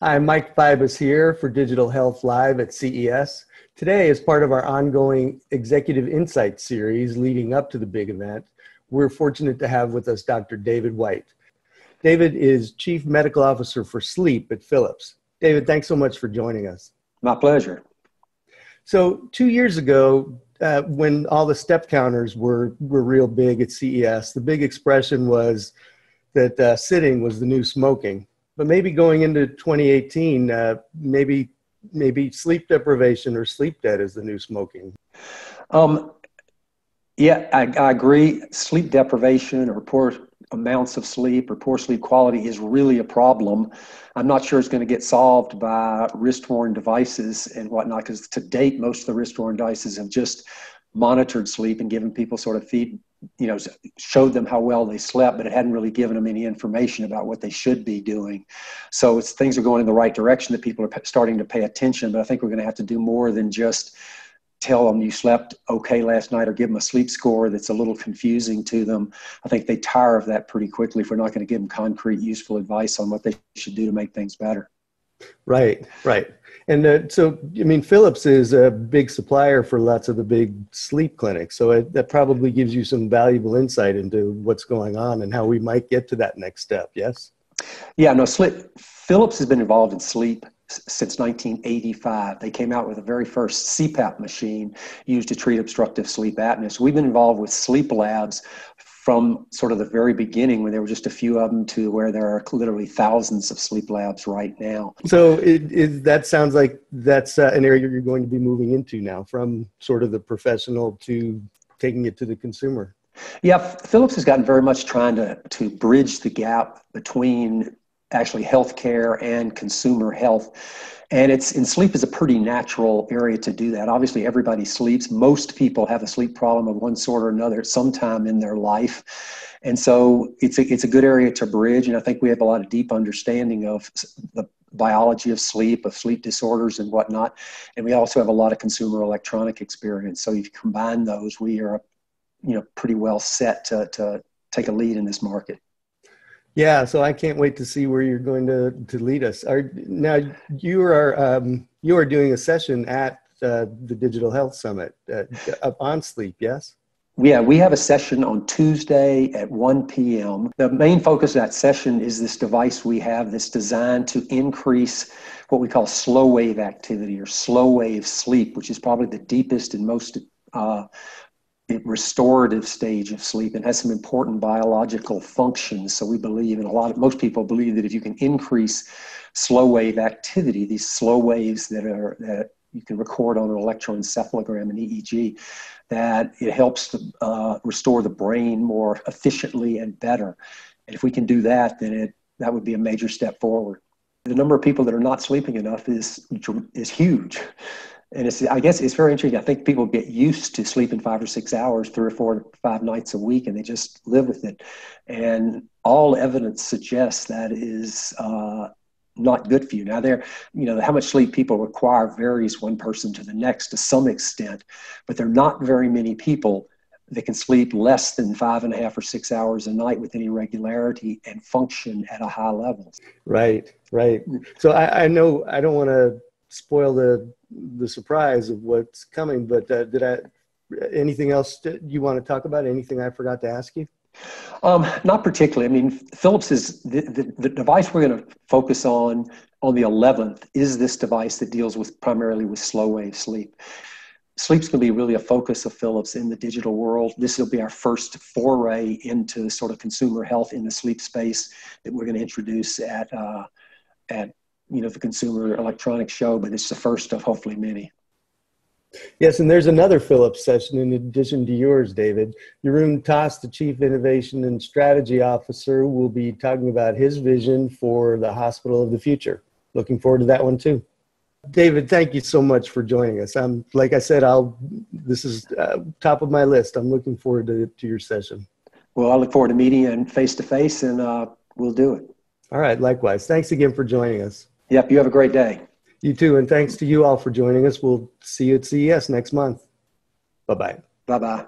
I'm Mike Feibus here for Digital Health Live at CES. Today, as part of our ongoing Executive Insight series leading up to the big event, we're fortunate to have with us Dr. David White. David is Chief Medical Officer for Sleep at Philips. David, thanks so much for joining us. My pleasure. So 2 years ago, when all the step counters were real big at CES, the big expression was that sitting was the new smoking. But maybe going into 2018, maybe sleep deprivation or sleep debt is the new smoking. Yeah, I agree. Sleep deprivation or poor amounts of sleep or poor sleep quality is really a problem. I'm not sure it's going to get solved by wrist-worn devices and whatnot, because to date, most of the wrist-worn devices have just monitored sleep and given people sort of showed them how well they slept, but it hadn't really given them any information about what they should be doing. So things are going in the right direction, that people are starting to pay attention, but I think we're going to have to do more than just tell them you slept okay last night or give them a sleep score that's a little confusing to them. I think they tire of that pretty quickly if we're not going to give them concrete, useful advice on what they should do to make things better. Right. And so, I mean, Philips is a big supplier for lots of the big sleep clinics. So that probably gives you some valuable insight into what's going on and how we might get to that next step, yes? Yeah, no, Philips has been involved in sleep since 1985. They came out with the very first CPAP machine used to treat obstructive sleep apnea. So we've been involved with sleep labs from sort of the very beginning, when there were just a few of them, to where there are literally thousands of sleep labs right now. So that sounds like that's an area you're going to be moving into now, from sort of the professional to taking it to the consumer. Yeah, Philips has gotten very much trying to bridge the gap between actually healthcare and consumer health. And sleep is a pretty natural area to do that. Obviously, everybody sleeps. Most people have a sleep problem of one sort or another at some time in their life. And so it's a good area to bridge. And I think we have a lot of deep understanding of the biology of sleep disorders and whatnot. And we also have a lot of consumer electronic experience. So if you combine those, we are pretty well set to take a lead in this market. Yeah, so I can't wait to see where you're going to lead us. Now, you are doing a session at the Digital Health Summit on sleep, yes? Yeah, we have a session on Tuesday at 1 p.m. The main focus of that session is this device we have that's designed to increase what we call slow wave activity or slow wave sleep, which is probably the deepest and most restorative stage of sleep, and has some important biological functions. So we believe, and most people believe, that if you can increase slow wave activity, these slow waves that you can record on an electroencephalogram and EEG, that it helps to restore the brain more efficiently and better. And if we can do that, then that would be a major step forward. The number of people that are not sleeping enough is huge. And I guess it's very interesting. I think people get used to sleeping 5 or 6 hours, 3 or 4 or 5 nights a week, and they just live with it. And all evidence suggests that is not good for you. Now, how much sleep people require varies one person to the next to some extent, but there are not very many people that can sleep less than 5.5 or 6 hours a night with any regularity and function at a high level. Right. So I know I don't want to spoil the surprise of what's coming, but anything else you want to talk about? Anything I forgot to ask you? Not particularly. I mean, Philips is the device we're going to focus on the 11th is this device that deals primarily with slow wave sleep. Sleep's going to be really a focus of Philips in the digital world. This will be our first foray into sort of consumer health in the sleep space that we're going to introduce at the Consumer Electronics Show, but it's the first of hopefully many. Yes, and there's another Philips session in addition to yours, David. Jeroen Tass, the Chief Innovation and Strategy Officer, will be talking about his vision for the hospital of the future. Looking forward to that one too. David, thank you so much for joining us. Like I said, this is top of my list. I'm looking forward to your session. Well, I look forward to meeting you face-to-face, and we'll do it. All right, likewise. Thanks again for joining us. Yep, you have a great day. You too, and thanks to you all for joining us. We'll see you at CES next month. Bye-bye. Bye-bye.